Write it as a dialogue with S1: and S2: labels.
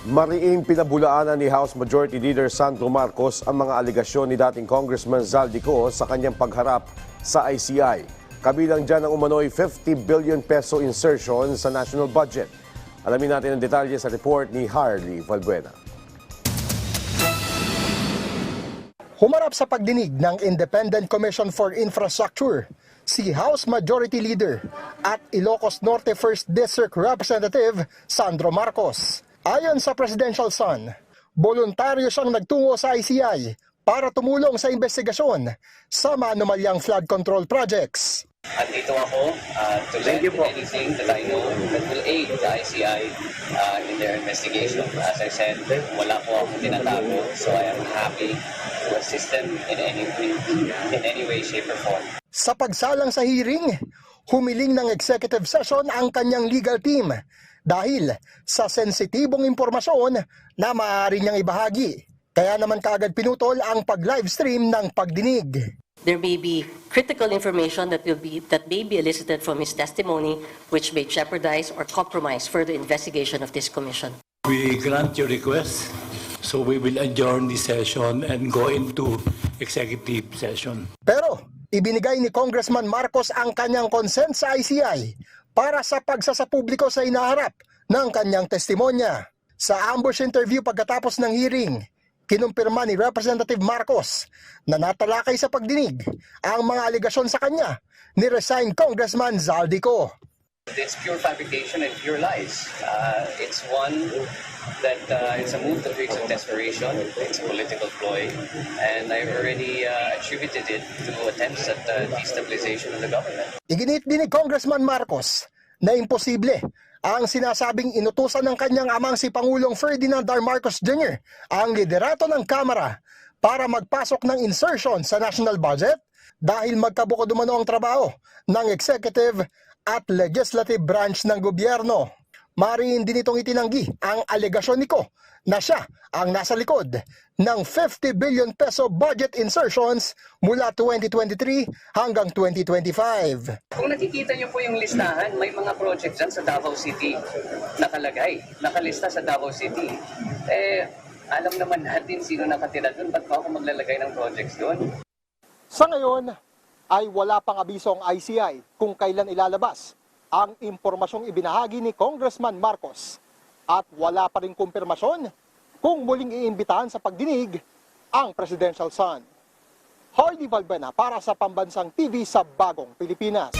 S1: Mariing pinabulaanan ni House Majority Leader Sandro Marcos ang mga aligasyon ni dating Congressman Zaldico sa kanyang pagharap sa ICI. Kabilang dyan ang umano'y 50 billion peso insertion sa national budget. Alamin natin ang detalye sa report ni Harley Valbuena.
S2: Humarap sa pagdinig ng Independent Commission for Infrastructure si House Majority Leader at Ilocos Norte 1st District Representative Sandro Marcos. Ayon sa Presidential Son, voluntaryo siyang nagtungo sa ICI para tumulong sa investigasyon sa maanumalyang flood control projects.
S3: At dito ako to lend anything that I know that will aid the ICI in their investigation. As I said, wala po akong tinatago, so I am happy to assist them in any way, shape, or form.
S2: Sa pagsalang sa hearing, humiling ng executive session ang kanyang legal team dahil sa sensitibong impormasyon na maaari niyang ibahagi. Kaya naman kaagad pinutol ang pag-livestream ng pagdinig.
S4: There may be critical information that may be elicited from his testimony which may jeopardize or compromise further investigation of this commission.
S5: We grant your request, so we will adjourn the session and go into executive session.
S2: Pero ibinigay ni Congressman Marcos ang kanyang consent sa ICI para sa pagsasapubliko sa inaharap ng kanyang testimonya. Sa ambush interview pagkatapos ng hearing, kinumpirma ni Representative Marcos na natalakay sa pagdinig ang mga aligasyon sa kanya ni resigned Congressman Zaldico.
S3: It's pure fabrication and pure lies. It's one that it's a move that reeks of desperation. It's a political ploy, and I've already attributed it to attempts at destabilization of the government.
S2: Iginit din ni Congressman Marcos na imposible ang sinasabing inutusan ng kanyang amang si Pangulong Ferdinand R. Marcos Jr. ang liderato ng Kamara para magpasok ng insertion sa national budget dahil magkabukod umano ang trabaho ng executive at legislative branch ng gobyerno. Mariin din itong itinanggi ang alegasyon ni Ko na siya ang nasa likod ng 50 billion peso budget insertions mula 2023 hanggang 2025.
S3: Kung nakikita niyo po yung listahan, may mga projects dyan sa Davao City nakalagay, nakalista sa Davao City. Alam naman natin sino nakatira doon, ba't pa ako maglalagay ng projects doon?
S2: Sa ngayon ay wala pang abiso ang ICI kung kailan ilalabas ang impormasyong ibinahagi ni Congressman Marcos at wala pa rin kumpirmasyon kung muling iimbitahan sa pagdinig ang Presidential Son. Harley Valbuena para sa Pambansang TV sa Bagong Pilipinas.